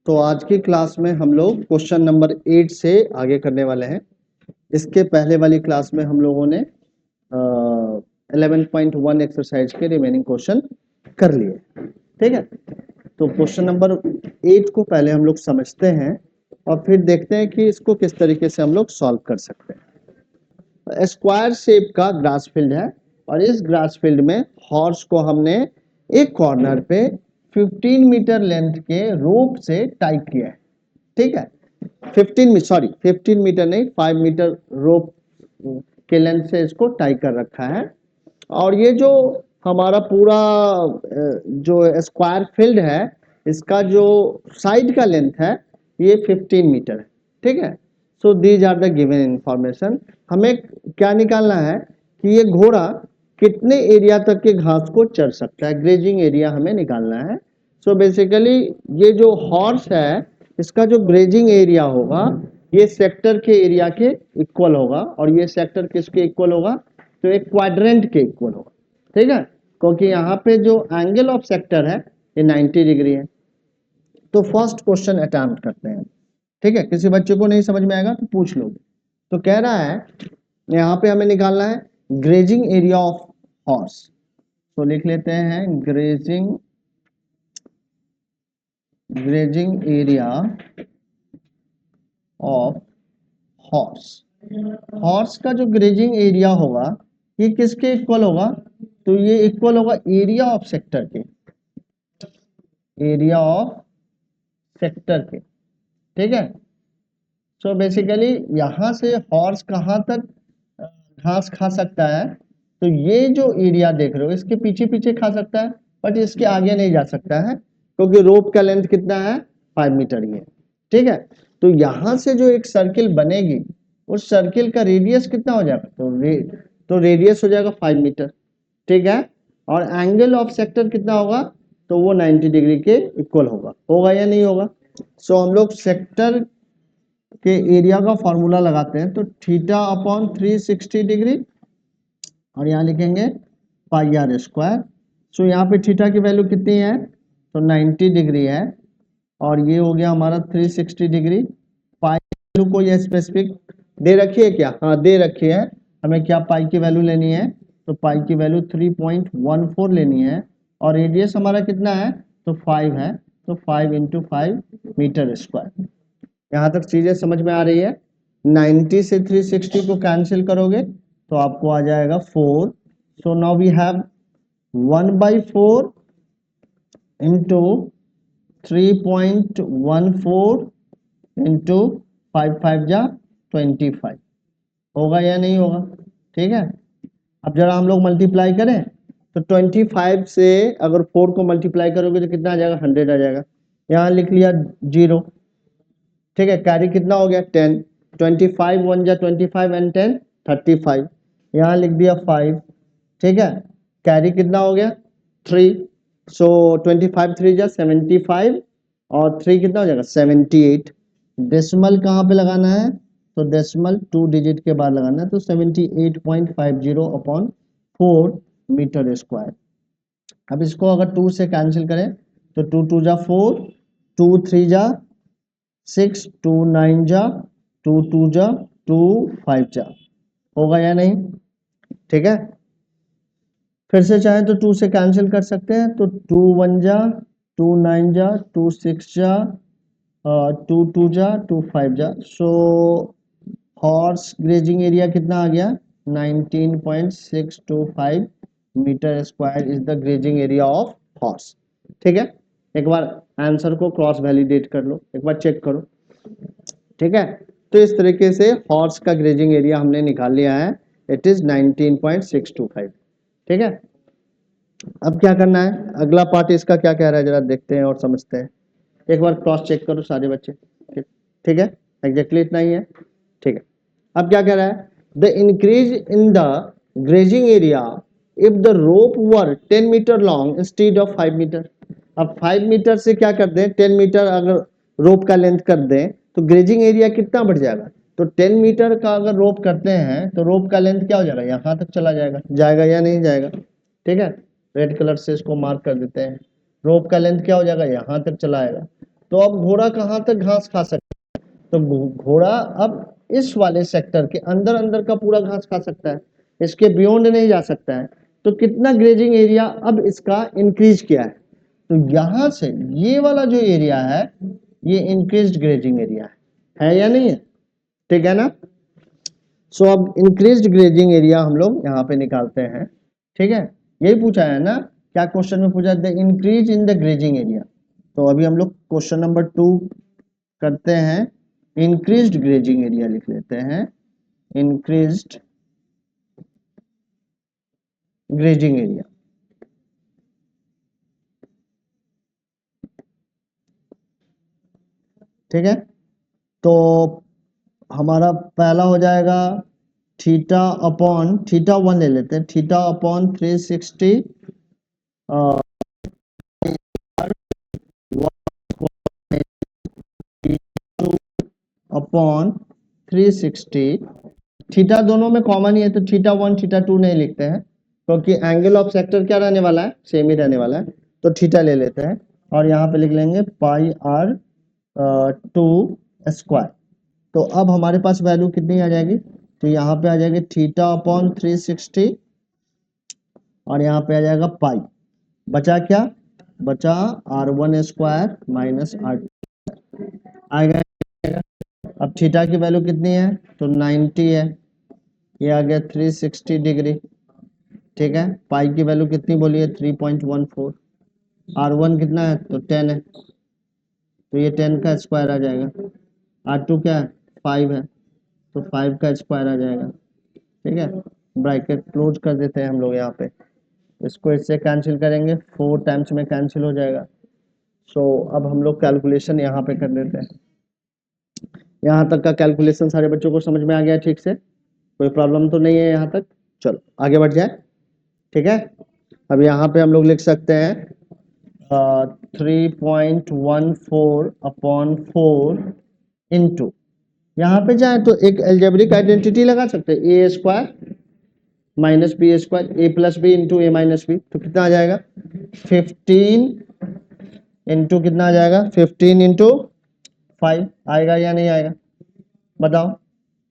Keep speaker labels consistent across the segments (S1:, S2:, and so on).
S1: तो आज की क्लास में हम लोग क्वेश्चन नंबर 8 से आगे करने वाले हैं। इसके पहले वाली क्लास में हम लोगों ने 11.1 एक्सरसाइज के रिमेनिंग क्वेश्चन कर लिए। ठीक है, तो क्वेश्चन नंबर 8 को पहले हम लोग समझते हैं और फिर देखते हैं कि इसको किस तरीके से हम लोग सॉल्व कर सकते हैं। स्क्वायर शेप का ग्रास फील्ड है और इस ग्रास फील्ड में हॉर्स को हमने एक कॉर्नर पे 15 मीटर लेंथ के रोप से टाई किया है। ठीक है, 15 मीटर नहीं, 5 मीटर रोप के लेंथ से इसको टाई कर रखा है। और ये जो हमारा पूरा जो स्क्वायर फील्ड है, इसका जो साइड का लेंथ है ये 15 मीटर है। ठीक है, so these are the given information. हमें क्या निकालना है कि ये घोड़ा कितने एरिया तक के घास को चर सकता है, ग्रेजिंग एरिया हमें निकालना है। सो बेसिकली ये जो हॉर्स है, इसका जो ग्रेजिंग एरिया होगा ये सेक्टर के एरिया के इक्वल होगा, और ये सेक्टर किसके इक्वल होगा, तो एक क्वाड्रेंट के इक्वल होगा। ठीक है, क्योंकि यहाँ पे जो एंगल ऑफ सेक्टर है ये 90 डिग्री है। तो फर्स्ट क्वेश्चन अटेम्प्ट करते हैं। ठीक है, किसी बच्चे को नहीं समझ में आएगा तो पूछ लोगे। तो कह रहा है यहाँ पे हमें निकालना है ग्रेजिंग एरिया ऑफ हॉर्स। तो लिख लेते हैं grazing area of horse. Horse का जो ग्रेजिंग एरिया होगा ये किसके इक्वल होगा, तो ये इक्वल होगा एरिया ऑफ सेक्टर के, एरिया ऑफ सेक्टर के। ठीक है, सो बेसिकली यहां से हॉर्स कहां तक घास खा सकता है, तो ये जो एरिया देख रहे हो इसके पीछे पीछे खा सकता है, बट इसके आगे नहीं जा सकता है क्योंकि रोप का लेंथ कितना है, 5 मीटर ही है। ठीक है, तो यहां से जो एक सर्किल बनेगी उस सर्किल का रेडियस कितना हो जाएगा, तो रेडियस हो जाएगा 5 मीटर। ठीक है, और एंगल ऑफ सेक्टर कितना होगा, तो वो 90 डिग्री के इक्वल होगा या नहीं होगा। सो हम लोग सेक्टर के एरिया का फॉर्मूला लगाते हैं, तो थीटा अपॉन 360 डिग्री और यहाँ लिखेंगे पाई आर स्क्वायर। सो यहाँ पे थीटा की वैल्यू कितनी है, तो 90 डिग्री है, और ये हो गया हमारा 360 डिग्री। पाई वैल्यू को ये स्पेसिफिक दे रखी है क्या, हाँ दे रखी है। हमें क्या पाई की वैल्यू लेनी है, तो पाई की वैल्यू 3.14 लेनी है, और रेडियस हमारा कितना है, तो 5 है, तो 5 इंटू 5 मीटर स्क्वायर। यहाँ तक चीजें समझ में आ रही है। 90 से 360 को कैंसिल करोगे तो आपको आ जाएगा 4। So now we have 1/4 into 3.14 into 5 जा 25। होगा या नहीं होगा, ठीक है। अब जरा हम लोग मल्टीप्लाई करें, तो 25 से अगर 4 को मल्टीप्लाई करोगे तो कितना आ जाएगा, 100 आ जाएगा। यहाँ लिख लिया 0। ठीक है, कैरी कितना हो गया, 10। 25 1 जा 25 एंड 10 35। यहाँ लिख दिया 5। ठीक है, कैरी कितना हो गया, 3। सो 25 3 जा 75, और 3 कितना हो जाएगा, 78। डेसिमल कहाँ पे लगाना है, तो डेसिमल 2 डिजिट के बाद लगाना है, तो 78.50 अपॉन 4 मीटर स्क्वायर। अब इसको अगर 2 से कैंसिल करें तो 2 2 जा 4, 2 3 जा 6, 2 9 जा 2 2 जा 2 5 जा, होगा या नहीं, ठीक है। फिर से चाहे तो 2 से कैंसिल कर सकते हैं, तो 2 1 जा 2 9 जा 2 6 जा 2 2 जा 2 5 जा। सो हॉर्स ग्रेजिंग एरिया कितना आ गया, 19.625 metre square is the grazing area of horse. ठीक है, एक बार आंसर को क्रॉस वैलिडेट कर लो, एक बार चेक करो। ठीक है, तो इस तरीके से हॉर्स का ग्रेजिंग एरिया हमने निकाल लिया है, इट इज 19.625। ठीक है, अब क्या करना है, अगला पार्ट इसका क्या कह रहा है जरा देखते हैं और समझते हैं। एक बार क्रॉस चेक करो सारे बच्चे। ठीक है, एग्जैक्टली इतना ही है। ठीक है, अब क्या कह रहा है, the increase in the grazing area if the rope were 10 metre long instead of 5 metre. अब 5 मीटर से क्या कर दें, 10 मीटर अगर रोप का लेंथ कर दें तो ग्रेजिंग एरिया कितना बढ़ जाएगा, तो 10 मीटर का अगर रोप करते हैं तो रोप का लेंथ क्या हो जाएगा, यहाँ तक चला जाएगा या नहीं जाएगा। ठीक है, रेड कलर से इसको मार्क कर देते हैं, रोप का लेंथ क्या हो जाएगा, यहाँ तक चला आएगा। तो अब घोड़ा कहाँ तक घास खा सकता है? तो घोड़ा अब इस वाले सेक्टर के अंदर अंदर का पूरा घास खा सकता है, इसके बियॉन्ड नहीं जा सकता है। तो कितना ग्रेजिंग एरिया अब इसका इंक्रीज किया है, तो यहां से ये वाला जो एरिया है ये इंक्रीज्ड ग्रेजिंग एरिया है या नहीं है? ठीक है ना। सो अब इंक्रीज्ड ग्रेजिंग एरिया हम लोग यहाँ पे निकालते हैं। ठीक है, यही पूछा है ना, क्या क्वेश्चन में पूछा the increase in the grazing area. तो अभी हम लोग क्वेश्चन नंबर 2 करते हैं, इंक्रीज्ड ग्रेजिंग एरिया लिख लेते हैं, इंक्रीज्ड ग्रेजिंग एरिया। ठीक है, तो हमारा पहला हो जाएगा थीटा अपॉन थीटा 1 ले लेते हैं, थीटा अपॉन 360 अपॉन 360। थीटा दोनों में कॉमन ही है, तो थीटा 1 थीटा 2 नहीं लिखते हैं, क्योंकि एंगल ऑफ सेक्टर क्या रहने वाला है, सेम ही रहने वाला है। तो थीटा ले लेते हैं और यहाँ पे लिख लेंगे पाई आर 2 स्क्वायर। तो अब हमारे पास वैल्यू कितनी आ जाएगी, तो यहाँ पे आ जाएगी थीटा अपॉन 360 और यहाँ पे आ जाएगा पाई, बचा क्या, बचा R1 स्क्वायर माइनस R2 आएगा। अब थीटा की वैल्यू कितनी है, तो 90 है, ये आ गया 360 डिग्री। ठीक है, पाई की वैल्यू कितनी बोली है, 3.14, R1 कितना है, तो 10 है, तो ये 10 का स्क्वायर आ जाएगा। R2 क्या है, 5 है, तो 5 का स्क्वायर आ जाएगा। ठीक है, ब्रैकेट क्लोज कर देते हैं हम लोग यहाँ पे, इसको इससे कैंसिल करेंगे, 4 टाइम्स में कैंसिल हो जाएगा। सो अब हम लोग कैलकुलेशन यहाँ पे कर लेते हैं। यहाँ तक का कैलकुलेशन सारे बच्चों को समझ में आ गया ठीक से, कोई प्रॉब्लम तो नहीं है यहाँ तक? चलो आगे बढ़ जाए। ठीक है, अब यहाँ पे हम लोग लिख सकते हैं 3.14 अपॉन 4 इंटू, यहाँ पे जाए तो एक एल्जेब्रिक आइडेंटिटी लगा सकते हैं, ए स्क्वायर माइनस बी स्क्वायर, ए प्लस बी इंटू ए माइनस बी, तो कितना आ जाएगा 15 इंटू कितना आ जाएगा 15 इंटू 5 आएगा या नहीं आएगा, बताओ।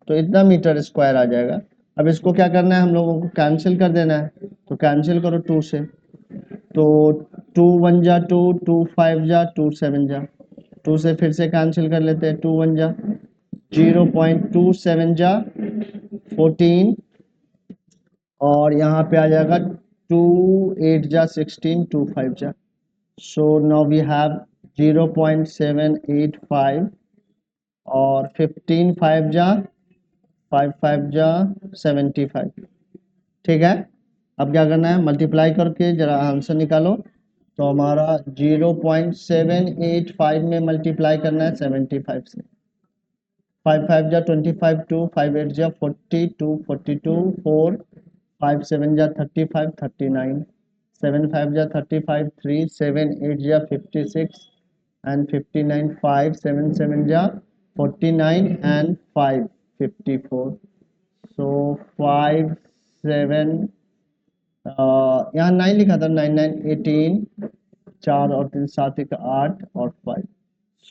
S1: तो इतना मीटर स्क्वायर आ जाएगा। अब इसको क्या करना है, हम लोगों को कैंसिल कर देना है, तो कैंसिल करो 2 से, तो 2 1 जा 2, 2 5 जा 2 7 जा, 2 से फिर से कैंसिल कर लेते हैं, 2 1 जा 0.27 जा 14, और यहाँ पे आ जाएगा 2 8 जा 16, 2 5 जा, सो नाउ वी हैव 0.785 और 15 5 जा 5 5 जा 75। ठीक है, अब क्या करना है, मल्टीप्लाई करके जरा आंसर निकालो, तो हमारा 0.785 में मल्टीप्लाई करना है 75 से, 5 5 जा 25, 2 5 8 जा 40, 2 42, 4 5 7 जा 35, 39, 7 5 जा 35, 3 7 8 जा 56 and 59, 5 7 7 जा 49 and 5 54, so 5 7 यहाँ 9 लिखा था, 9 9 18, 4 और 3 7 1 8 और 5,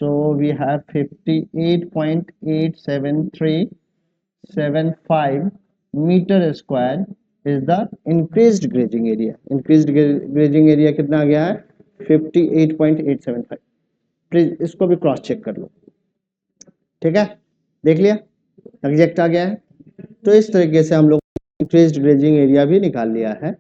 S1: so we have 58.87375 meter square is the increased grazing area। increased grazing area कितना आ गया है 58.875। प्लीज इसको भी क्रॉस चेक कर लो। ठीक है, देख लिया एग्जैक्ट आ गया है। तो इस तरीके से हम लोग इंक्रीज्ड ग्रेजिंग एरिया भी निकाल लिया है।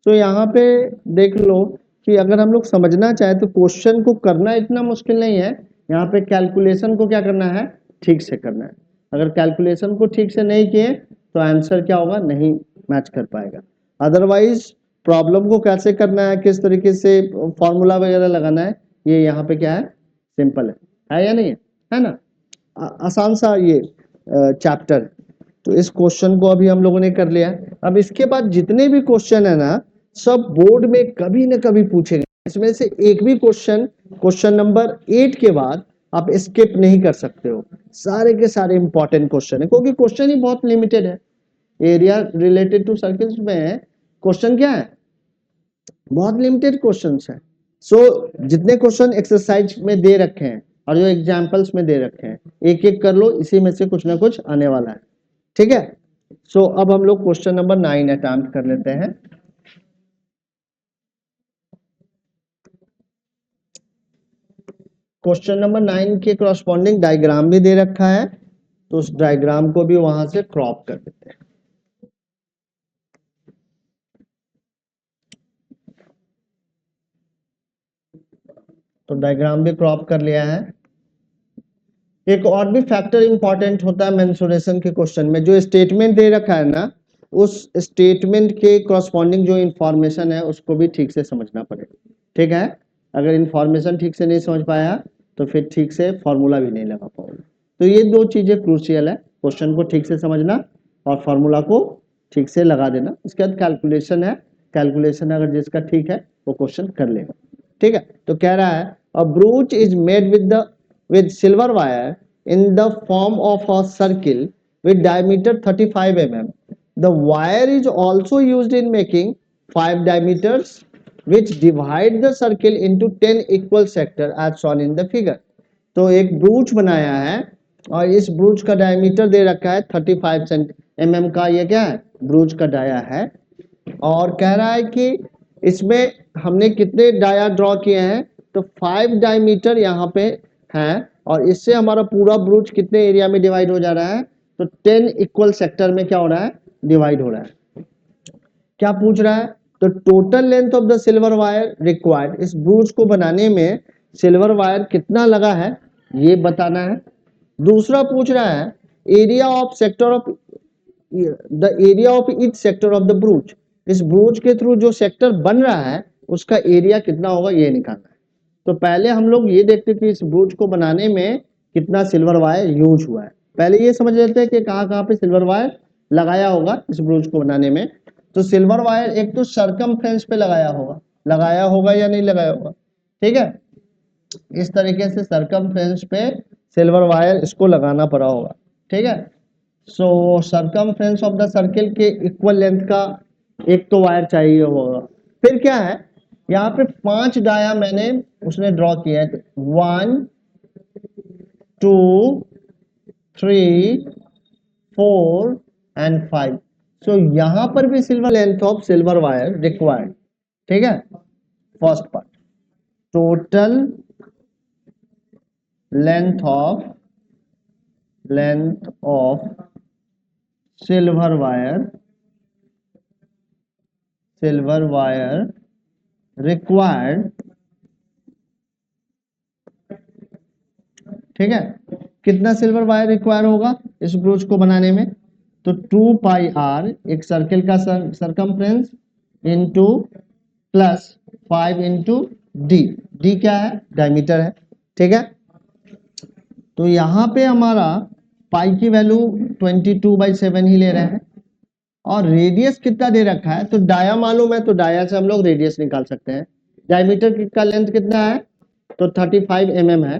S1: तो यहाँ पे देख लो कि अगर हम लोग समझना चाहे तो क्वेश्चन को करना इतना मुश्किल नहीं है, यहाँ पे कैलकुलेशन को क्या करना है, ठीक से करना है। अगर कैलकुलेशन को ठीक से नहीं किए तो आंसर क्या होगा, नहीं मैच कर पाएगा। अदरवाइज प्रॉब्लम को कैसे करना है, किस तरीके से फॉर्मूला वगैरह लगाना है, ये यहाँ पे क्या है, सिंपल है या नहीं है ना, आसान सा ये चैप्टर। तो इस क्वेश्चन को अभी हम लोगों ने कर लिया। अब इसके बाद जितने भी क्वेश्चन है ना, सब बोर्ड में कभी न कभी पूछे गए, इसमें से एक भी क्वेश्चन क्वेश्चन नंबर 8 के बाद आप स्किप नहीं कर सकते हो, सारे के सारे इंपॉर्टेंट क्वेश्चन है, क्योंकि क्वेश्चन ही बहुत लिमिटेड है। एरिया रिलेटेड टू सर्कल्स में क्वेश्चन क्या है, बहुत लिमिटेड क्वेश्चन है। सो जितने क्वेश्चन एक्सरसाइज में दे रखे हैं और जो एग्जाम्पल्स में दे रखे हैं एक एक कर लो, इसी में से कुछ ना कुछ आने वाला है। ठीक है, सो अब हम लोग क्वेश्चन नंबर 9 अटेम्प्ट कर लेते हैं। क्वेश्चन नंबर 9 के करस्पॉन्डिंग डायग्राम भी दे रखा है, तो उस डायग्राम को भी वहां से क्रॉप कर देते हैं। तो डायग्राम भी क्रॉप कर लिया है। एक और भी फैक्टर इंपॉर्टेंट होता है मेंसुरेशन के क्वेश्चन में, जो स्टेटमेंट दे रखा है ना, उस स्टेटमेंट के करस्पॉन्डिंग जो इंफॉर्मेशन है उसको भी ठीक से समझना पड़ेगा। ठीक है, अगर इंफॉर्मेशन ठीक से नहीं समझ पाया तो फिर ठीक से फॉर्मूला भी नहीं लगा पाओगे। तो ये दो चीजें क्रूशियल है, क्वेश्चन को ठीक से समझना और फॉर्मूला को ठीक से लगा देना। इसके बाद कैलकुलेशन है, कैलकुलेशन अगर जिसका ठीक है वो क्वेश्चन कर लेगा। ठीक है, तो कह रहा है a brooch is made with silver wire in the form of a circle with diameter 35 mm. The wire is also used in making 5 diameters which divide the circle into 10 equal sector as shown in the figure. तो एक ब्रूच बनाया है और इस ब्रूच का diameter दे रखा है 35 mm का। ये क्या है, ब्रूच का डाया है। और कह रहा है कि इसमें हमने कितने डाया ड्रॉ किए हैं, तो 5 डायमीटर यहाँ पे है और इससे हमारा पूरा ब्रूच कितने एरिया में डिवाइड हो जा रहा है, तो 10 इक्वल सेक्टर में क्या हो रहा है, डिवाइड हो रहा है। क्या पूछ रहा है, तो total length of the silver wire required, इस ब्रूच को बनाने में सिल्वर वायर कितना लगा है ये बताना है। दूसरा पूछ रहा है area of sector of the area of each sector of the ब्रूच, इस ब्रूच के थ्रू जो सेक्टर बन रहा है उसका एरिया कितना होगा ये निकालना है। तो पहले हम लोग ये देखते कि इस ब्रूच को बनाने में कितना सिल्वर वायर यूज हुआ है। पहले ये समझ लेते हैं कि कहाँ कहाँ पे सिल्वर वायर लगाया होगा इस ब्रूच को बनाने में। तो सिल्वर वायर एक तो सरकमफ्रेंस पे लगाया होगा या नहीं लगाया होगा। ठीक है, इस तरीके से सरकमफ्रेंस पे सिल्वर वायर इसको लगाना पड़ा होगा। ठीक है, सो सरकमफ्रेंस ऑफ द सर्किल के इक्वल लेंथ का एक तो वायर चाहिए होगा। फिर क्या है, यहाँ पे 5 डाया मैंने उसने ड्रॉ किया है, 1 2 3 4 एंड 5। सो यहाँ पर भी silver length of silver wire required. ठीक है, first part total length of silver wire required. ठीक है, कितना सिल्वर वायर रिक्वायर होगा इस ब्रूच को बनाने में, तो 2 पाई आर एक सर्किल का circumference into plus 5 into D, D क्या है, डायमीटर है। ठीक है, तो यहाँ पे हमारा पाई की वैल्यू 22/7 ही ले रहे हैं और रेडियस कितना दे रखा है, तो डाया मालूम है तो डाया से हम लोग रेडियस निकाल सकते हैं। डायमीटर का लेंथ कितना है, तो 35 mm है,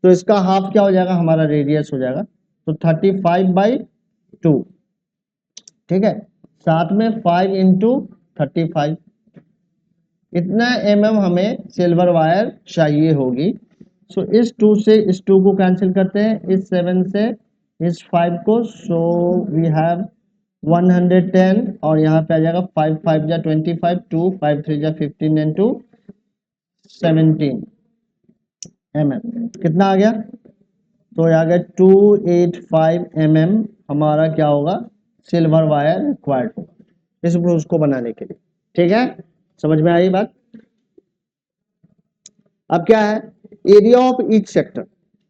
S1: तो इसका हाफ क्या हो जाएगा, हमारा रेडियस हो जाएगा, तो 35/2। ठीक है, साथ में 5 इंटू 35, इतना mm हमें सिल्वर वायर चाहिए होगी। सो इस 2 से इस 2 को कैंसिल करते हैं, इस 7 से इस 5 को, सो वी हैव 110 और यहाँ पे आ जाएगा 5 5 जा 25, 2 5 3 जा 15 एंड 2 17 mm। कितना आ गया, तो आ गया 285 mm हमारा क्या होगा, सिल्वर वायर रिक्वायर्ड होगा इस ब्रूच को बनाने के लिए। ठीक है, समझ में आई बात। अब क्या है, एरिया ऑफ ईच सेक्टर।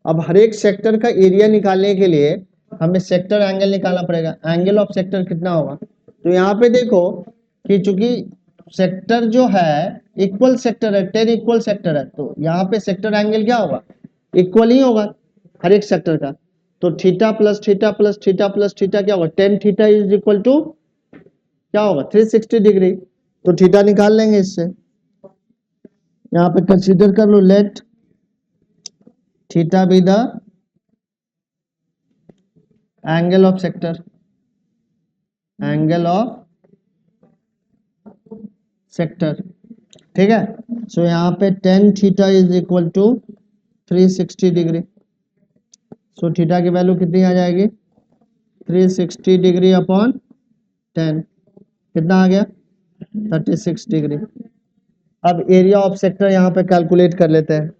S1: अब हर एक सेक्टर का एरिया निकालने के लिए हमें सेक्टर एंगल निकालना पड़ेगा। एंगल ऑफ सेक्टर कितना होगा, तो यहाँ पे देखो कि चूंकि सेक्टर जो है इक्वल सेक्टर है, 10 इक्वल सेक्टर है, तो यहाँ पे सेक्टर एंगल क्या होगा, इक्वल ही होगा हर एक सेक्टर का। तो theta plus theta plus theta plus theta क्या होगा, 10 थीटा इज इक्वल टू क्या होगा, 360 डिग्री। तो थीटा निकाल लेंगे इससे, यहाँ पे कंसीडर कर लो, let theta be the angle of sector, angle of sector. ठीक है, सो यहाँ पे 10 theta is equal to 360 degree. So theta की वैल्यू कितनी आ जाएगी 360 डिग्री अपॉन 10 कितना आ गया 36 डिग्री। अब एरिया ऑफ सेक्टर यहाँ पे कैलकुलेट कर लेते हैं।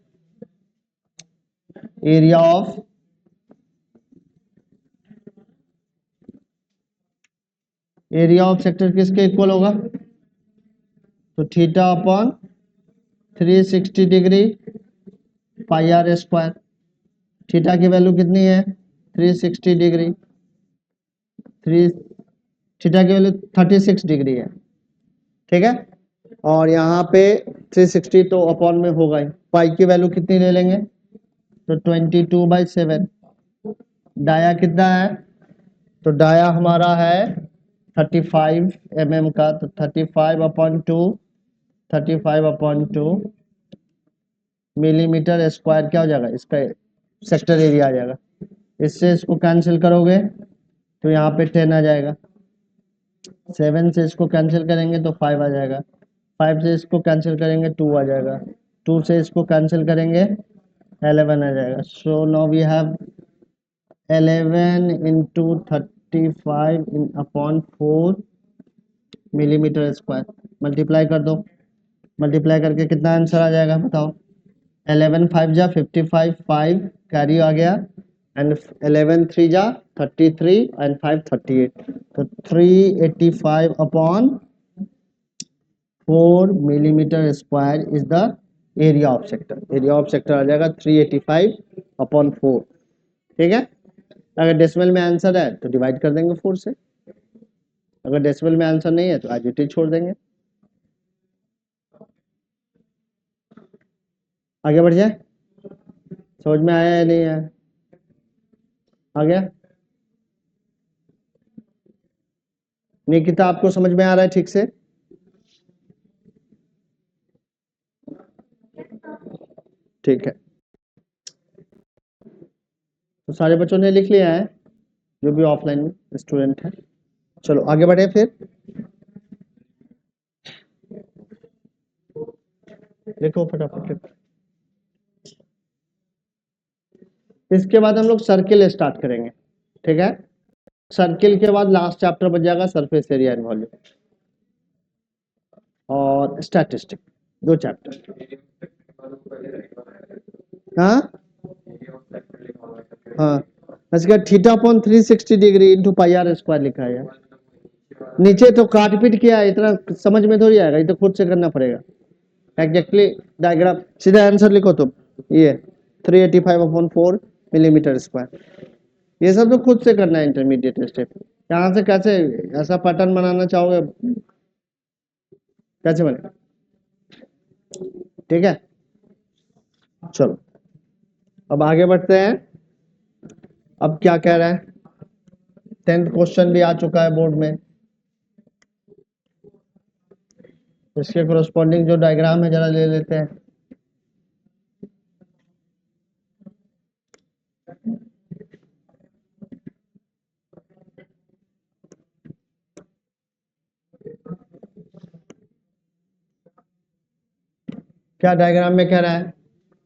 S1: एरिया ऑफ सेक्टर किसके इक्वल होगा तो theta upon 360 degree pi r square. Theta की वैल्यू कितनी है 360 डिग्री थीटा की वैल्यू 36 डिग्री है ठीक है। और यहाँ पे 360 तो अपॉन में होगा ही। पाई की वैल्यू कितनी ले लेंगे तो 22/7। डाया कितना है तो डाया हमारा है 35 mm का तो 35/2 मिलीमीटर स्क्वायर क्या हो जाएगा इसका सेक्टर एरिया आ जाएगा। इससे इसको कैंसिल करोगे तो यहाँ पे 10 आ जाएगा। 7 से इसको कैंसिल करेंगे तो 5 आ जाएगा। 5 से इसको कैंसिल करेंगे 2 आ जाएगा। 2 से इसको कैंसिल करेंगे 11 आ जाएगा। So now we have 11 into 35 upon 4 millimetre square. Multiply कर दो। मल्टीप्लाई करके कितना आंसर आ जाएगा बताओ 11 5 जा 55 5 कैरी आ गया एंड 11 3 जा 33 एंड 5 38 तो 385 upon 4 millimetre square is the area of sector. Area of sector आ जाएगा 385 अपॉन 4 ठीक है। अगर डेसिमल में आंसर है तो डिवाइड कर देंगे 4 से। अगर डेसिमल में आंसर नहीं है तो एज इट इज छोड़ देंगे। आगे बढ़ जाए समझ में आया या नहीं आया आ गया निकिता आपको समझ में आ रहा है ठीक से ठीक है। तो सारे बच्चों ने लिख लिया है जो भी ऑफलाइन में स्टूडेंट है। चलो आगे बढ़े फिर लिखो फटाफट लिखो। इसके बाद हम लोग सर्किल स्टार्ट करेंगे ठीक है। सर्किल के बाद लास्ट चैप्टर बन जाएगा सरफेस एरिया एंड वॉल्यूम और स्टैटिस्टिक 2 चैप्टर। हाँ हाँ इसका theta upon 360 degree into pi r square लिखा है यार। नीचे तो काट पीट किया है इतना समझ में थोड़ी आएगा ये तो खुद से करना पड़ेगा। एग्जैक्टली डायग्राम सीधा आंसर लिखो तुम ये 385 अपॉन 4 मिलीमीटर स्क्वायर। ये सब तो खुद से करना है इंटरमीडिएट स्टेप। यहाँ से कैसे ऐसा पैटर्न बनाना चाहोगे कैसे बनेगा ठीक है। चलो अब आगे बढ़ते हैं। अब क्या कह रहा है 10th क्वेश्चन भी आ चुका है बोर्ड में। इसके कोरस्पॉन्डिंग जो डायग्राम है जरा ले लेते हैं। क्या डायग्राम में कह रहा है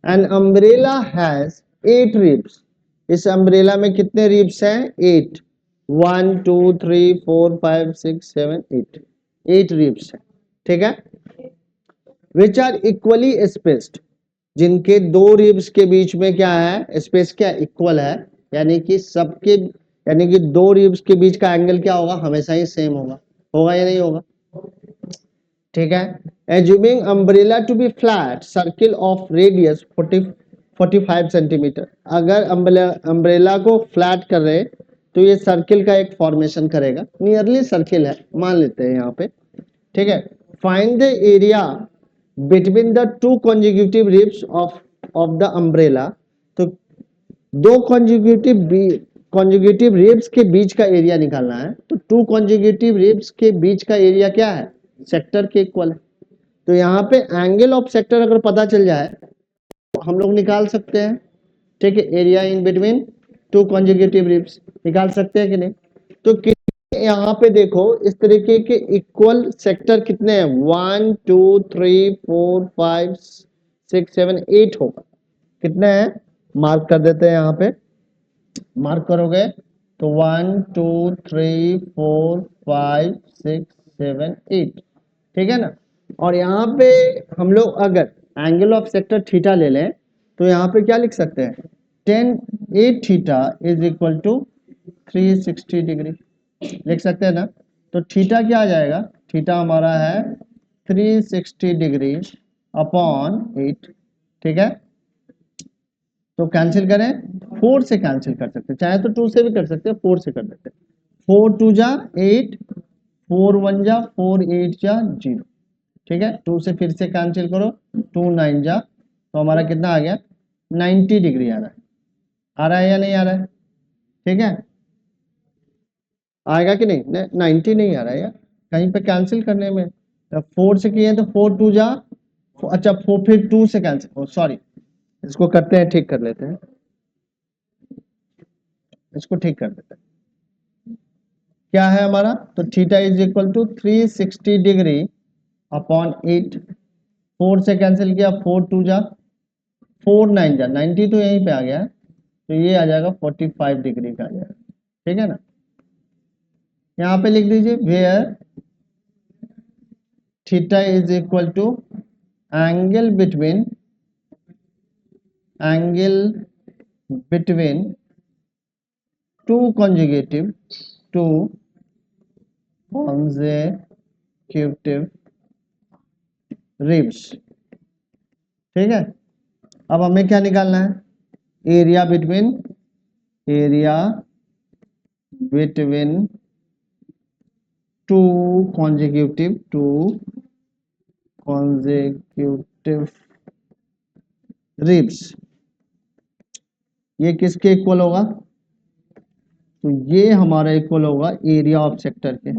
S1: एन अम्ब्रेला हैज 8 रिब्स। इस अम्ब्रेला में कितने रिब्स हैं 8 1 2 3 4 5 6 7 8 8 रिब्स हैं ठीक है। विच आर इक्वली स्पेस्ड जिनके 2 रिब्स के बीच में क्या है स्पेस क्या इक्वल है यानी कि सबके यानी कि 2 रिब्स के बीच का एंगल क्या होगा हमेशा ही सेम होगा। होगा या नहीं होगा ठीक है। Assuming umbrella to be flat circle of radius 45 centimetre. अगर अम्ब्रेला को फ्लैट कर रहे तो ये सर्किल का एक फॉर्मेशन करेगा नियरली सर्किल है मान लेते हैं यहाँ पे ठीक है। Find the area between the 2 consecutive ribs of the umbrella. तो 2 कॉन्जिक्यूटिव रिब्स के बीच का एरिया निकालना है तो 2 कॉन्जिक्यूटिव रिब्स के बीच का एरिया क्या है सेक्टर के इक्वल है। तो यहाँ पे एंगल ऑफ सेक्टर अगर पता चल जाए तो हम लोग निकाल सकते हैं ठीक है। Area in between 2 consecutive ribs निकाल सकते हैं कि नहीं। तो यहाँ पे देखो इस तरीके के इक्वल सेक्टर कितने हैं 1 2 3 4 5 6 7 8 होगा कितने हैं मार्क कर देते हैं, यहाँ पे मार्क करोगे तो 1 2 3 4 5 6 7 8, ठीक है ना। और यहाँ पे हम लोग अगर एंगल ऑफ सेक्टर थीटा ले लें तो यहाँ पे क्या लिख सकते हैं, tan 8 theta is equal to 360 degree लिख सकते हैं ना। तो थीटा क्या आ जाएगा, थीटा हमारा है 360 डिग्री अपॉन 8, ठीक है। तो कैंसिल करें, 4 से कैंसिल कर सकते हैं, चाहे तो 2 से भी कर सकते हैं, 4 से कर देते हैं। 4 2 जा 8, 4 1 जा 4 8 जा 0, ठीक है। 2 से फिर से कैंसिल करो, 2 9 जा, तो हमारा कितना आ गया 90 डिग्री आ रहा है। आ रहा है या नहीं आ रहा है, ठीक है। आएगा कि नहीं, 90 नहीं आ रहा है यार, कहीं पे कैंसिल करने में 4 से किए तो 4 2 जा, अच्छा 4 फिर 2 से कैंसिल, सॉरी इसको करते हैं, ठीक कर लेते हैं, इसको ठीक कर देते हैं। क्या है हमारा, तो theta is equal to 360 degree upon 8, 4 से कैंसिल किया, 4 2 जा 4 9 जा 90 तो यहीं पे आ गया, तो ये आ जाएगा 45 डिग्री का आ जाएगा, ठीक है ना। यहाँ पे लिख दीजिए where theta is equal to angle between two consecutive ribs, ठीक है। अब हमें क्या निकालना है, area between two consecutive ribs, ये किसके इक्वल होगा, तो ये हमारा इक्वल होगा एरिया ऑफ सेक्टर के,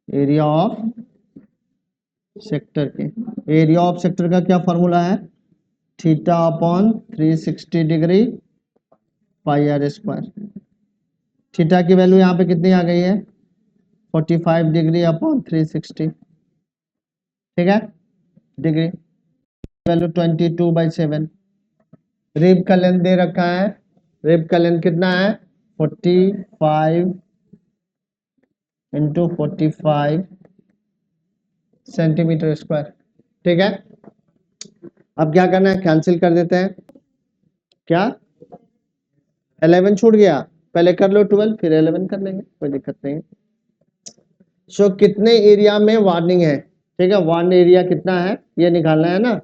S1: एरिया ऑफ सेक्टर के। एरिया ऑफ सेक्टर का क्या फॉर्मूला है, theta upon 360 degree pi r square. Theta की वैल्यू यहाँ पे कितनी आ गई है, 45 डिग्री अपॉन 360, ठीक है, डिग्री वैल्यू 22/7। रिब का लेंथ दे रखा है, रिब का लेंथ कितना है 45 इंटू 45 सेंटीमीटर स्क्वायर, ठीक है। अब क्या करना है, कैंसिल कर देते हैं, क्या 11 छूट गया, पहले कर लो 12 फिर 11 कर लेंगे, कोई दिक्कत नहीं है। सो कितने एरिया में वार्निंग है, ठीक है, वार्न एरिया कितना है ये निकालना है ना,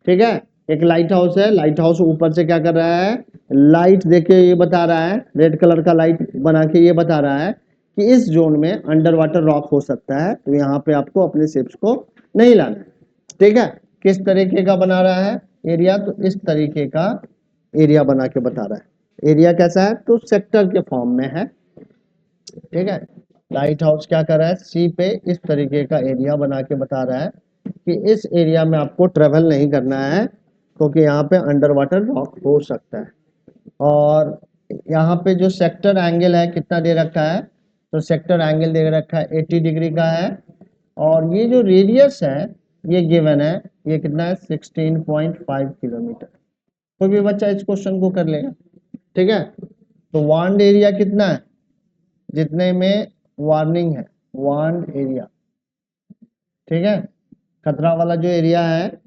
S1: ठीक है। एक लाइट हाउस है, लाइट हाउस ऊपर से क्या कर रहा है, लाइट देके ये बता रहा है, रेड कलर का लाइट बना के ये बता रहा है कि इस जोन में अंडर वाटर रॉक हो सकता है, तो यहाँ पे आपको अपने शिप्स को नहीं लाना, ठीक है। किस तरीके का बना रहा है एरिया, तो इस तरीके का एरिया बना के बता रहा है। एरिया कैसा है, तो सेक्टर के फॉर्म में है, ठीक है। लाइट हाउस क्या कर रहा है, सी पे इस तरीके का एरिया बना के बता रहा है कि इस एरिया में आपको ट्रेवल नहीं करना है, क्योंकि यहाँ पे अंडर वाटर रॉक हो सकता है। और यहाँ पे जो सेक्टर एंगल है कितना दे रखा है, तो सेक्टर एंगल दे रखा है 80 डिग्री का है, और ये जो रेडियस है ये गिवन है, ये कितना है 16.5 किलोमीटर। कोई भी बच्चा इस क्वेश्चन को कर लेगा, ठीक है। तो वार्न्ड एरिया कितना है, जितने में वार्निंग है, वार्न्ड एरिया, ठीक है। खतरा वाला जो एरिया है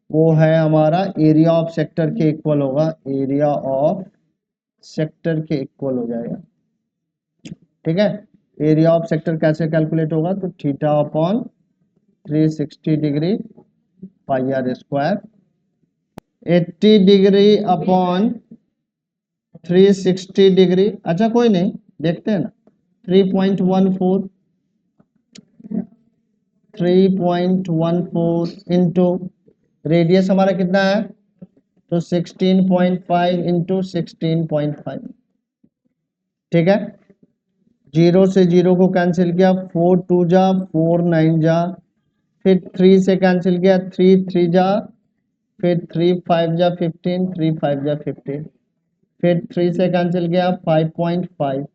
S1: वो है हमारा एरिया ऑफ सेक्टर के इक्वल होगा, एरिया ऑफ सेक्टर के इक्वल हो जाएगा, ठीक है। एरिया ऑफ सेक्टर कैसे कैलकुलेट होगा, तो theta upon 360 degree pi r square, 80 degree upon 360 degree, अच्छा कोई नहीं देखते हैं ना, 3.14 इंटू रेडियस हमारा कितना है, तो 16.5 इंटू 16.5, ठीक है। 0 से 0 को कैंसिल किया, 4 2 जा 4 9 जा, फिर 3 से कैंसिल किया, 3 3 जा, फिर 3 5 जा 15, 3 5 जा 15, फिर 3 से कैंसिल किया 5.5।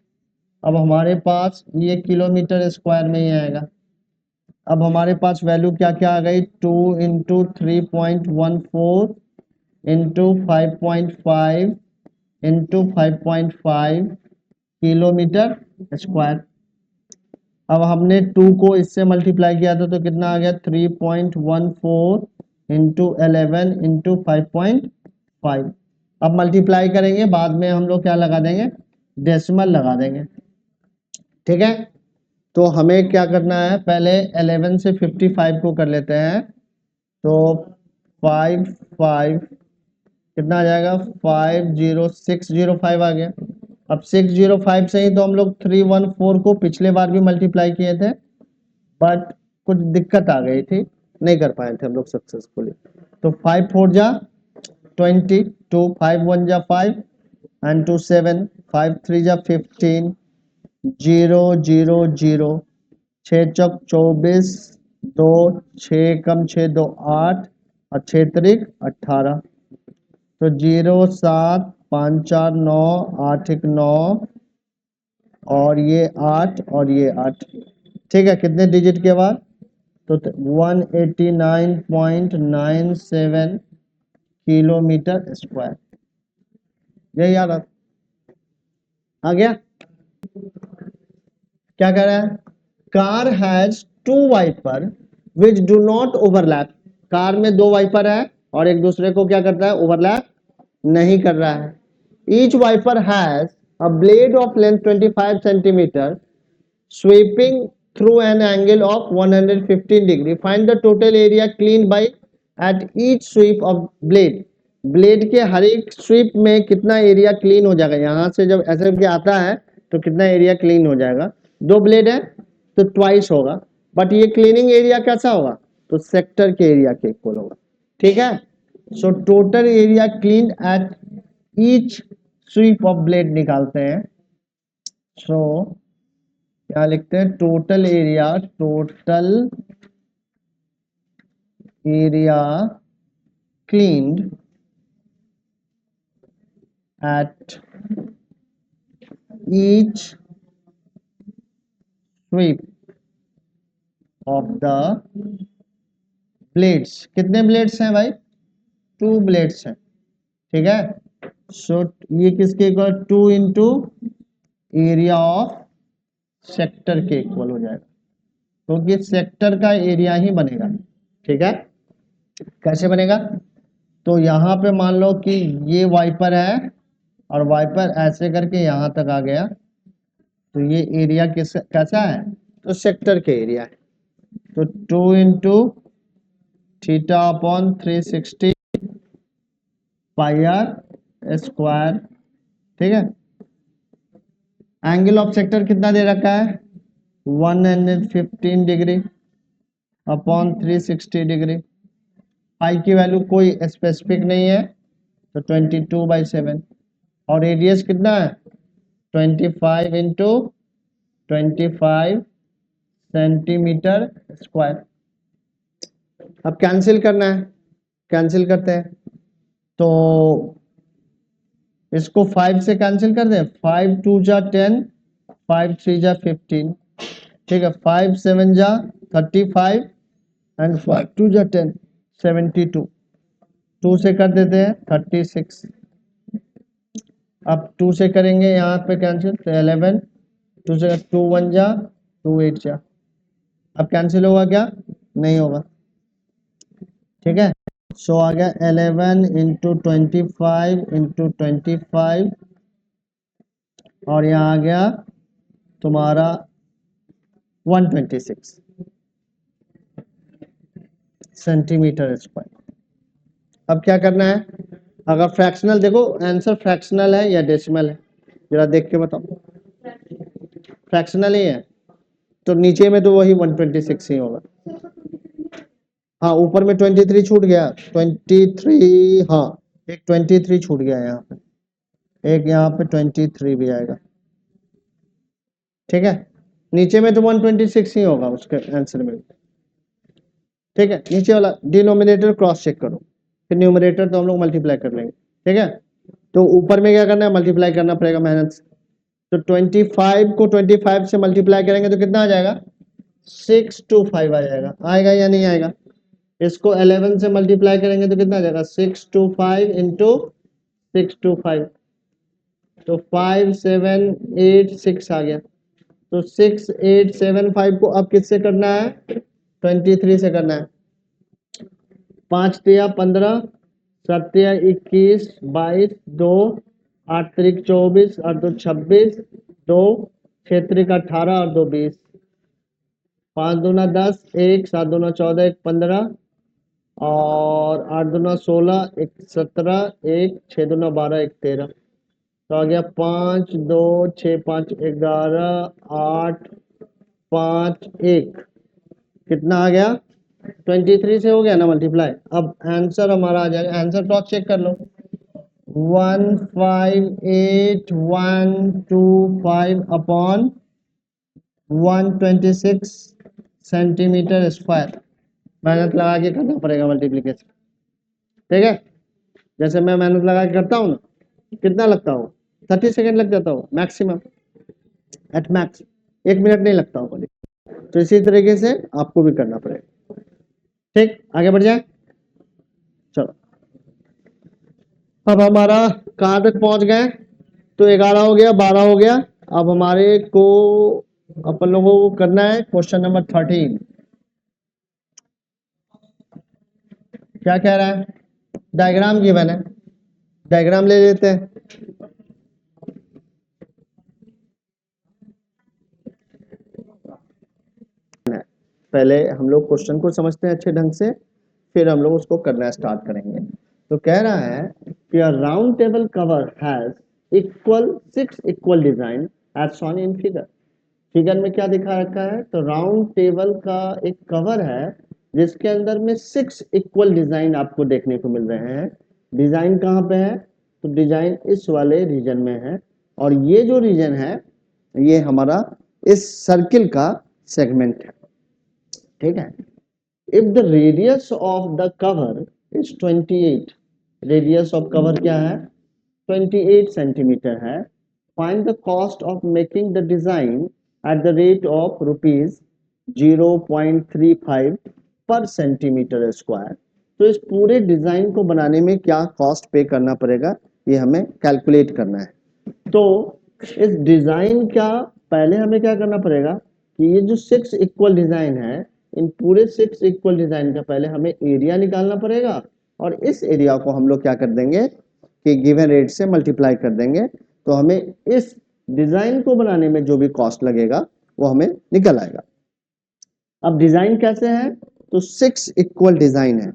S1: अब हमारे पास ये किलोमीटर स्क्वायर में ही आएगा। अब हमारे पास वैल्यू क्या क्या आ गई, 2 into 3.14 into 5.5 into 5.5 kilometre square. अब हमने 2 को इससे मल्टीप्लाई किया था तो कितना आ गया 3.14 इंटू 11 इंटू 5.5। अब मल्टीप्लाई करेंगे, बाद में हम लोग क्या लगा देंगे, डेसिमल लगा देंगे। ठीक है, तो हमें क्या करना है, पहले 11 से 55 को कर लेते हैं। तो 5 कितना आ जाएगा, 50605 आ गया। अब 605 से ही तो हम लोग 314 को पिछले बार भी मल्टीप्लाई किए थे, बट कुछ दिक्कत आ गई थी, नहीं कर पाए थे हम लोग सक्सेसफुली। तो 5 4 जा 20, 2 5 1 जा 5 एंड 2 7, 5 3 जा 15, 0 0 0, 6 चौक 24, 2 6 कम 6 2 8 और 6 त्रिक 18। तो 0 7 5 4 9 8 1 9 और ये 8 और ये 8। ठीक है, कितने डिजिट के बाद, तो 189.97 किलोमीटर स्क्वायर। यही याद आ गया। क्या कह रहा है, car has 2 wiper which do not overlap. Car में 2 वाइपर है और एक दूसरे को क्या करता है, ओवरलैप नहीं कर रहा है। Each wiper has a blade of length 25 centimetre sweeping through an angle of 115 degree. Find the total area cleaned by at each sweep of blade. Blade के हर एक स्वीप में कितना एरिया क्लीन हो जाएगा, यहां से जब ऐसे करके आता है तो कितना एरिया क्लीन हो जाएगा। 2 ब्लेड है तो ट्वाइस होगा, बट ये क्लीनिंग एरिया कैसा होगा, तो सेक्टर के एरिया के इक्वल होगा। ठीक है, so total area clean at each sweep of blade निकालते हैं। सो क्या लिखते हैं, total area cleaned at each sweep of the blades. कितने ब्लेड्स हैं भाई, 2 ब्लेड्स हैं। ठीक है, सो ये किसके equal, 2 into area of sector के इक्वल हो जाएगा, क्योंकि तो सेक्टर का एरिया ही बनेगा। ठीक है, कैसे बनेगा, तो यहां पे मान लो कि ये वाइपर है और वाइपर ऐसे करके यहां तक आ गया, तो ये एरिया किस कैसा है, तो सेक्टर के एरिया है। तो 2 into theta upon 360 pi r square. ठीक है, एंगल ऑफ सेक्टर कितना दे रखा है, 115 डिग्री अपॉन 360 डिग्री। पाई की वैल्यू कोई स्पेसिफिक नहीं है, तो 22/7 और रेडियस कितना है, 25 इंटू 25 सेंटीमीटर स्क्वायर। अब कैंसिल करना है, कैंसिल करते हैं। तो इसको 5 से कैंसिल कर दें, 5 2 जा 10, 5 3 जा 15। ठीक है, 5 7 जा 35 एंड 5 2 जा 10, 72। 2 से कर देते हैं 36। अब 2 से करेंगे यहाँ पे कैंसिल, तो 11, 2 से 2 1 जा 2 8 जा। अब कैंसिल होगा क्या, नहीं होगा। ठीक है, सो आ गया 11 इंटू 25 इंटू 25 और यहाँ आ गया तुम्हारा 126 सेंटीमीटर स्क्वायर। अब क्या करना है, अगर फ्रैक्शनल, देखो आंसर फ्रैक्शनल है या डेसिमल है, जरा देख के बताओ। फ्रैक्शनल ही है तो नीचे में तो वही 126 ही होगा। हाँ, ऊपर में 23 छूट गया, 23, हाँ एक 23 छूट गया यहाँ पे, एक यहाँ पे 23 भी आएगा। ठीक है, नीचे में तो 126 ही होगा उसके आंसर में। ठीक है, नीचे वाला डिनोमिनेटर क्रॉस चेक करो, फिर न्यूमरेटर तो हम लोग मल्टीप्लाई कर लेंगे। ठीक है, तो ऊपर में क्या करना है, मल्टीप्लाई करना पड़ेगा मेहनत से। तो 25 को 25 से मल्टीप्लाई करेंगे तो कितना आ जाएगा, 625 आ जाएगा। आएगा या नहीं आएगा, इसको 11 से मल्टीप्लाई करेंगे तो कितना आ जाएगा 625 इंटू 625, तो 5786 आ गया। तो 6875 को अब किससे करना है, 23 से करना है। 5 तिया 15, 7 तिया 21, 22, 2 8 त्रिक 24 और 2 26, 2 6 त्रिक 18 और 2 20, 5 दूना 10, 1 7 दूना 14, 1 15 और 8 दूना 16, 1 17, 1 6 दूना 12, 1 13, तो आ गया 5 2 6 5 11 8 5 1, कितना आ गया 23 से हो गया ना मल्टीप्लाई। अब आंसर हमारा आ जाएगा, आंसर क्रॉस चेक कर लो, 158,125 अपॉन 126 सेंटीमीटर स्क्वायर। मेहनत लगा के करना पड़ेगा मल्टीप्लीकेशन, ठीक है। जैसे मैं मेहनत लगा के करता हूँ ना, कितना लगता हो, 30 सेकेंड लग जाता हो मैक्सिमम, एट मैक्स 1 मिनट नहीं लगता हो। तो इसी तरीके से आपको भी करना पड़ेगा, ठीक। आगे बढ़ जाए, चलो। अब हमारा कहाँ तक पहुंच गए, तो 11 हो गया, 12 हो गया। अब हमारे को अपन लोगों को करना है क्वेश्चन नंबर 13। क्या कह रहा है, डायग्राम गिवन है, डायग्राम ले लेते हैं। पहले हम लोग क्वेश्चन को समझते हैं अच्छे ढंग से, फिर हम लोग उसको करना स्टार्ट करेंगे। तो कह रहा है कि a round table cover has equal 6 equal design as shown in figure. Figure में क्या दिखा रखा है, तो राउंड टेबल का एक कवर है जिसके अंदर में 6 इक्वल डिजाइन आपको देखने को मिल रहे हैं। डिजाइन कहाँ पे है, तो डिजाइन इस वाले रीजन में है, और ये जो रीजन है ये हमारा इस सर्किल का सेगमेंट है, ठीक है। If the radius of the cover is 28, radius of cover क्या है 28 सेंटीमीटर है, find the cost of making the design at the rate of rupees 0.35 पर सेंटीमीटर स्क्वायर। तो इस पूरे डिजाइन को बनाने में क्या कॉस्ट पे करना पड़ेगा, ये हमें कैलकुलेट करना है। तो इस डिजाइन का पहले हमें क्या करना पड़ेगा कि ये जो 6 इक्वल डिजाइन है, इन पूरे 6 इक्वल डिजाइन का पहले हमें एरिया निकालना पड़ेगा, और इस एरिया को हम लोग क्या कर देंगे कि गिवन रेट से मल्टीप्लाई कर देंगे, तो हमें इस डिजाइन को बनाने में जो भी कॉस्ट लगेगा वो हमें निकल आएगा। अब डिजाइन कैसे है, तो 6 इक्वल डिजाइन है।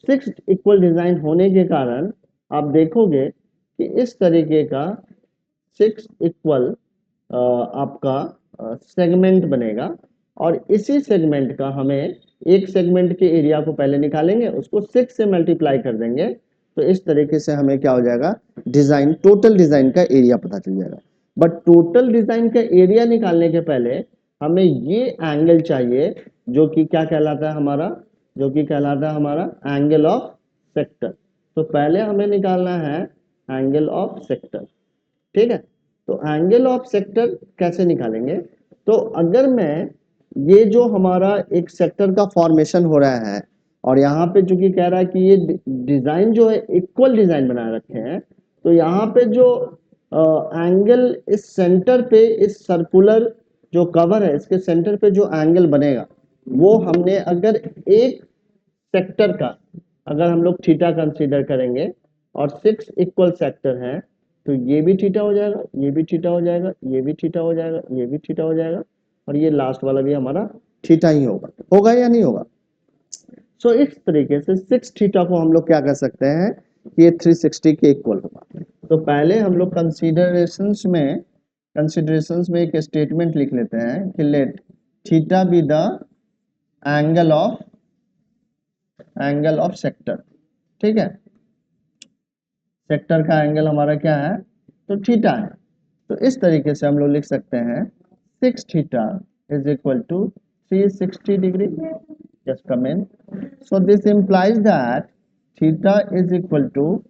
S1: 6 इक्वल डिजाइन होने के कारण आप देखोगे कि इस तरीके का 6 इक्वल आपका सेगमेंट बनेगा, और इसी सेगमेंट का हमें एक सेगमेंट के एरिया को पहले निकालेंगे, उसको 6 से मल्टीप्लाई कर देंगे, तो इस तरीके से हमें क्या हो जाएगा, डिजाइन टोटल डिजाइन का एरिया पता चल जाएगा। बट टोटल डिजाइन का एरिया निकालने के पहले हमें ये एंगल चाहिए जो कि क्या कहलाता है हमारा, जो कि कहलाता है हमारा एंगल ऑफ सेक्टर। तो पहले हमें निकालना है एंगल ऑफ सेक्टर, ठीक है। तो एंगल ऑफ सेक्टर कैसे निकालेंगे, तो अगर मैं ये जो हमारा एक सेक्टर का फॉर्मेशन हो रहा है, और यहाँ पे चूंकि कह रहा है कि ये डिजाइन जो है इक्वल डिजाइन बना रखे हैं, तो यहाँ पे जो एंगल इस सेंटर पे, इस सर्कुलर जो कवर है इसके सेंटर पे जो एंगल बनेगा, वो हमने अगर एक सेक्टर का अगर हम लोग थीटा कंसीडर करेंगे और 6 इक्वल सेक्टर हैं, तो ये भी थीटा हो जाएगा, ये भी थीटा हो जाएगा, ये भी थीटा हो जाएगा, ये भी थीटा हो जाएगा, और ये लास्ट वाला भी हमारा थीटा ही होगा, होगा या नहीं होगा। सो इस तरीके से 6 थीटा को हम लोग क्या कर सकते हैं, ये 360 के इक्वल होगा। तो पहले हम लोग कंसिडरेशंस में एक स्टेटमेंट लिख लेते हैं कि late theta be the angle of sector, ठीक है। सेक्टर का एंगल हमारा क्या है, तो थीटा है। तो इस तरीके से हम लोग लिख सकते हैं 6 theta is equal to 360 degree, just come in. So this implies that theta is equal to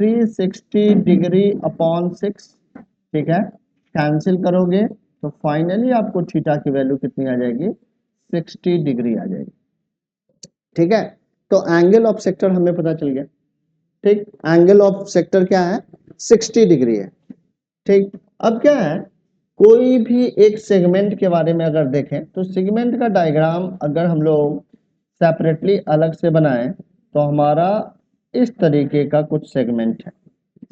S1: 360 degree upon 6, ठीक है। कैंसिल करोगे तो फाइनली आपको थीटा की वैल्यू कितनी आ जाएगी, 60 डिग्री आ जाएगी, ठीक है। तो एंगल ऑफ सेक्टर हमें पता चल गया। ठीक, एंगल ऑफ सेक्टर क्या है, 60 डिग्री है। ठीक, अब क्या है, कोई भी एक सेगमेंट के बारे में अगर देखें तो सेगमेंट का डायग्राम अगर हम लोग सेपरेटली अलग से बनाएं तो हमारा इस तरीके का कुछ सेगमेंट है।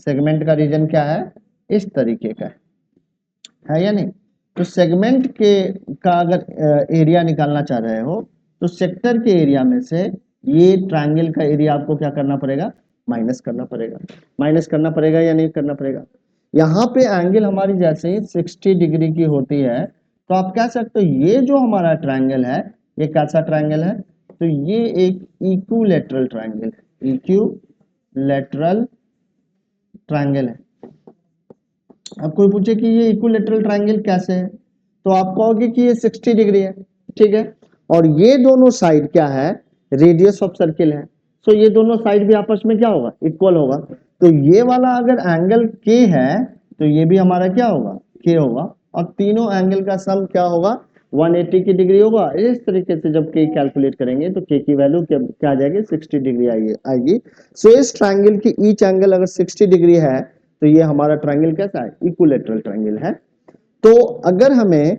S1: सेगमेंट का रीजन क्या है, इस तरीके का है या नहीं। तो सेगमेंट के का अगर एरिया निकालना चाह रहे हो तो सेक्टर के एरिया में से ये ट्रायंगल का एरिया आपको क्या करना पड़ेगा, माइनस करना पड़ेगा। माइनस करना पड़ेगा या नहीं करना पड़ेगा। यहाँ पे एंगल हमारी जैसे ही 60 डिग्री की होती है तो आप कह सकते हो ये जो हमारा ट्रायंगल है ये कैसा ट्रायंगल है, तो ये एक इक्विलैटरल ट्रायंगल है। इक्विलैटरल ट्रायंगल है। अब कोई पूछे कि ये इक्विलैटरल ट्रायंगल कैसे है, तो आप कहोगे कि ये 60 डिग्री है। ठीक है, और ये दोनों साइड क्या है, रेडियस ऑफ सर्किल है। सो ये दोनों साइड भी आपस में क्या होगा, इक्वल होगा। तो ये वाला अगर एंगल के है तो ये भी हमारा क्या होगा, के होगा। और तीनों एंगल का सम क्या होगा, 180 की डिग्री होगा। इस तरीके से जब के कैलकुलेट करेंगे तो के की वैल्यू क्या आ जाएगी, 60 डिग्री आएगी। सो इस ट्रायंगल की ईच एंगल अगर 60 डिग्री है तो ये हमारा ट्रायंगल कैसा है, इक्विलैटरल ट्रायंगल है। तो अगर हमें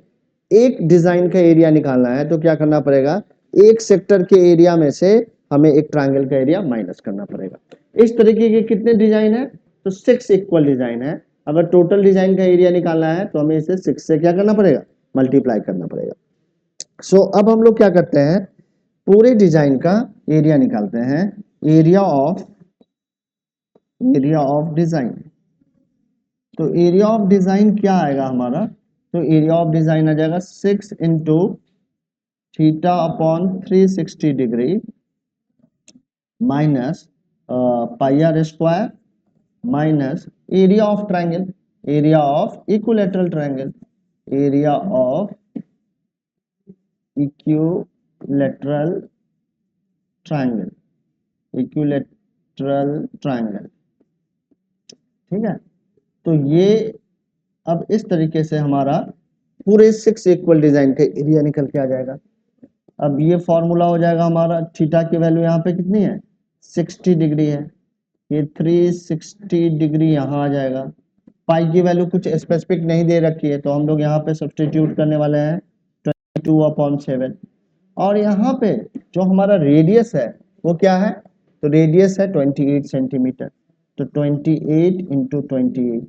S1: एक डिजाइन का एरिया निकालना है तो क्या करना पड़ेगा, एक सेक्टर के एरिया में से हमें एक ट्रायंगल का एरिया माइनस करना पड़ेगा। इस तरीके के कितने डिजाइन है, तो 6 इक्वल डिजाइन है। अगर टोटल डिजाइन का एरिया निकालना है तो हमें इसे 6 से क्या करना पड़ेगा, मल्टीप्लाई करना पड़ेगा। सो अब हम लोग क्या करते हैं, पूरे डिजाइन का एरिया निकालते हैं। एरिया ऑफ डिजाइन, तो एरिया ऑफ डिजाइन क्या आएगा हमारा, तो एरिया ऑफ डिजाइन आ जाएगा 6 into theta upon 360 degree minus pi r square minus area of triangle, area of equilateral triangle, area of equilateral triangle, equilateral triangle. ठीक है, तो ये अब इस तरीके से हमारा पूरे 6 इक्वल डिजाइन का एरिया निकल के आ जाएगा। अब ये फॉर्मूला हो जाएगा हमारा, थीटा की वैल्यू यहाँ पे कितनी है, 60 डिग्री है, ये 360 डिग्री यहाँ आ जाएगा। पाई की वैल्यू कुछ स्पेसिफिक नहीं दे रखी है तो हम लोग यहाँ पे सब्स्टिट्यूट करने वाले हैं 22/7। और यहाँ पे जो हमारा रेडियस है वो क्या है, तो रेडियस है 28 सेंटीमीटर, तो 28 इंटू 28।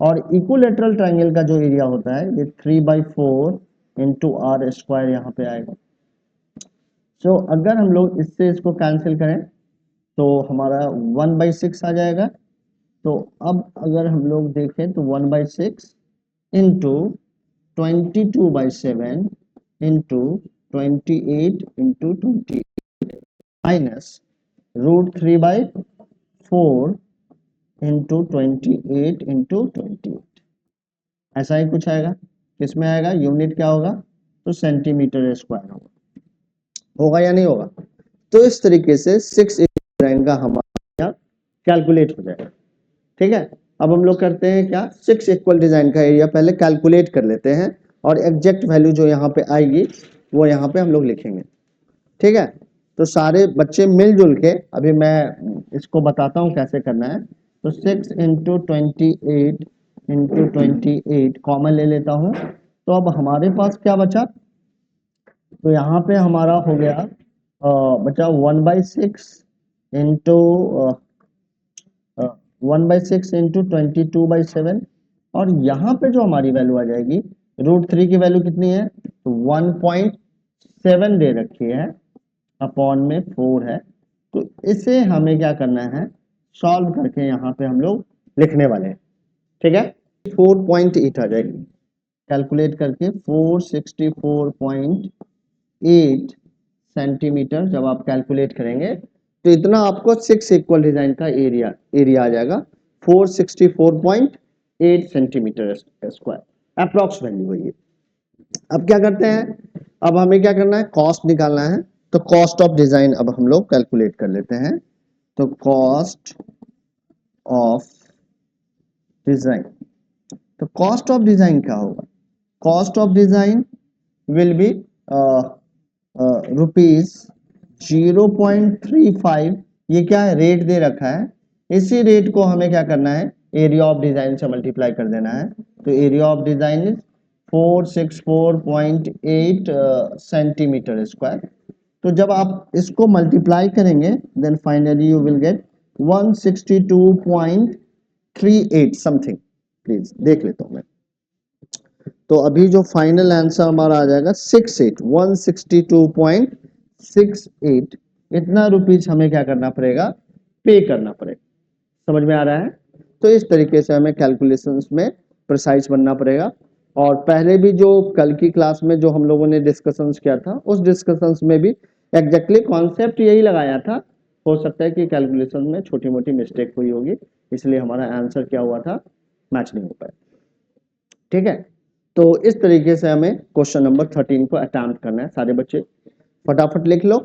S1: और इक्विलैटरल ट्रायंगल का जो एरिया होता है ये 3/4 इंटू आर स्क्वायर यहाँ पे आएगा। सो अगर हम लोग इससे इसको कैंसिल करें तो हमारा 1/6 आ जाएगा। तो अब अगर हम लोग देखें तो 1/6 into 22/7 into 28 into 20 minus √3/4 into 28 into 28, ऐसा ही कुछ आएगा। किसमें आएगा, यूनिट क्या होगा, तो सेंटीमीटर स्क्वायर होगा या नहीं होगा। तो इस तरीके से 6 डिजाइन का हमारा कैलकुलेट हो जाएगा। ठीक है, अब हम लोग करते हैं क्या, 6 इक्वल डिजाइन का एरिया पहले कैलकुलेट कर लेते हैं और एग्जैक्ट वैल्यू जो यहाँ पे आएगी वो यहाँ पे हम लोग लिखेंगे। ठीक है, तो सारे बच्चे मिलजुल के अभी मैं इसको बताता हूँ कैसे करना है। तो 6 इंटू 28 इंटू 28 कॉमन ले लेता हूँ, तो अब हमारे पास क्या बचा, तो यहाँ पे हमारा हो गया बचा 1/6 इंटू 1/6 इंटू 22/7। और यहाँ पे जो हमारी वैल्यू आ जाएगी, √3 की वैल्यू कितनी है, तो 1.7 दे रखी है, अपॉन में 4 है। तो इसे हमें क्या करना है, सॉल्व करके यहाँ पे हम लोग लिखने वाले हैं। ठीक है, 4.8 आ जाएगी, कैलकुलेट करके 464.8 सेंटीमीटर जब आप कैलकुलेट करेंगे तो इतना आपको 6 इक्वल डिजाइन का एरिया आ जाएगा, 464.8 सेंटीमीटर स्क्वायर अप्रॉक्स वैल्यू है ये। अब क्या करते हैं, अब हमें क्या करना है, कॉस्ट निकालना है। तो कॉस्ट ऑफ डिजाइन अब हम लोग कैलकुलेट कर लेते हैं। तो कॉस्ट ऑफ डिजाइन, तो कॉस्ट ऑफ डिजाइन क्या होगा, cost of design will be rupees 0.35, ये क्या है, रेट दे रखा है। इसी रेट को हमें क्या करना है, एरिया ऑफ डिजाइन से मल्टीप्लाई कर देना है। तो area of design is 464.8 centimetre square. तो जब आप इसको मल्टीप्लाई करेंगे then finally you will get 162.38 something. Please देख लेता हूं मैं। तो अभी जो फाइनल आंसर हमारा आ जाएगा 162.68, इतना रुपीज हमें क्या करना पड़ेगा, पे करना पड़ेगा। समझ में आ रहा है? तो इस तरीके से हमें कैलकुलेशंस में प्रिसाइज बनना पड़ेगा। और पहले भी जो कल की क्लास में जो हम लोगों ने डिस्कशंस किया था, उस डिस्कशंस में भी एग्जैक्टली कॉन्सेप्ट यही लगाया था। हो सकता है कि कैलकुलेशन में छोटी मोटी मिस्टेक हुई होगी, इसलिए हमारा आंसर क्या हुआ था, मैच नहीं हो पाया। ठीक है, तो इस तरीके से हमें क्वेश्चन नंबर 13 को अटेम्प्ट करना है। सारे बच्चे फटाफट लिख लो,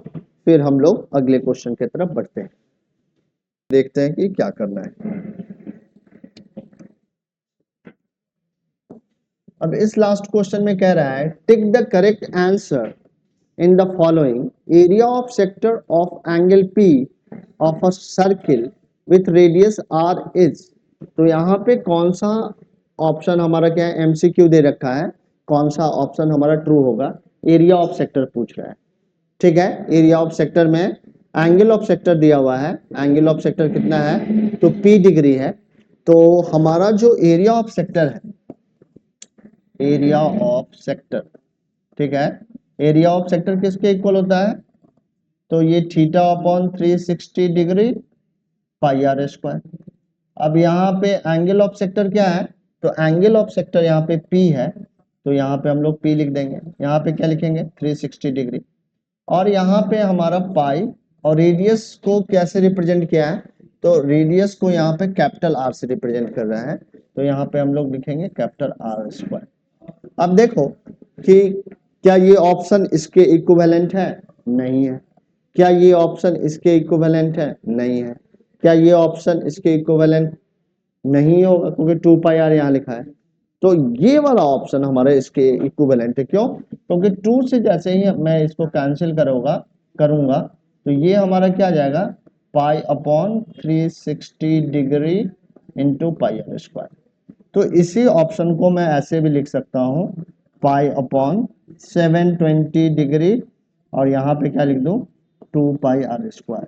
S1: फिर हम लोग अगले क्वेश्चन की तरफ बढ़ते हैं, देखते हैं कि क्या करना है। अब इस लास्ट क्वेश्चन में कह रहा है tick the correct answer in the following, area of sector of angle P of a circle with radius R is. तो यहाँ पे कौन सा ऑप्शन हमारा क्या है, MCQ दे रखा है, कौन सा ऑप्शन हमारा ट्रू होगा, एरिया ऑफ सेक्टर पूछ रहा है। ठीक है, एरिया ऑफ सेक्टर में एंगल ऑफ सेक्टर दिया हुआ है, एंगल ऑफ सेक्टर कितना है, तो P डिग्री है। तो हमारा जो एरिया ऑफ सेक्टर है, एरिया ऑफ सेक्टर, ठीक है, एरिया ऑफ सेक्टर किसके इक्वल होता है, तो ये theta upon 360 degree pi r square. अब यहाँ पे एंगल ऑफ सेक्टर क्या है, तो एंगल ऑफ सेक्टर यहाँ पे P है, तो यहाँ पे हम लोग P लिख देंगे। यहाँ पे क्या लिखेंगे, 360 डिग्री। और यहाँ पे हमारा पाई, और रेडियस को कैसे रिप्रेजेंट किया है, तो रेडियस को यहाँ पे कैपिटल R से रिप्रेजेंट कर रहा है, तो यहाँ पे हम लोग लिखेंगे कैपिटल R स्क्वायर। अब देखो कि क्या ये ऑप्शन इसके इक्विवेलेंट है, नहीं है। क्या ये ऑप्शन इसके इक्विवेलेंट है, नहीं है। क्या ये ऑप्शन इसके इक्विवेलेंट नहीं होगा, क्योंकि 2 पाई आर यहाँ लिखा है। तो ये वाला ऑप्शन हमारा इसके इक्विवेलेंट है। क्यों, क्योंकि 2 से जैसे ही मैं इसको कैंसिल करूंगा तो ये हमारा क्या आ जाएगा, pi upon 360 degree into pi r square. तो इसी ऑप्शन को मैं ऐसे भी लिख सकता हूं, पाई अपॉन 720 डिग्री, और यहाँ पे क्या लिख दूं, 2 पाई आर स्क्वायर।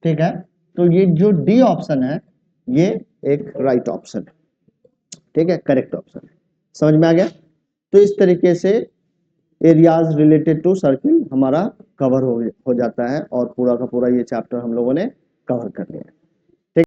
S1: ठीक है, तो ये जो डी ऑप्शन है ये एक राइट ऑप्शन है। ठीक है, करेक्ट ऑप्शन है। समझ में आ गया? तो इस तरीके से एरियाज रिलेटेड टू सर्किल हमारा कवर हो जाता है, और पूरा का पूरा ये चैप्टर हम लोगों ने कवर कर लिया है।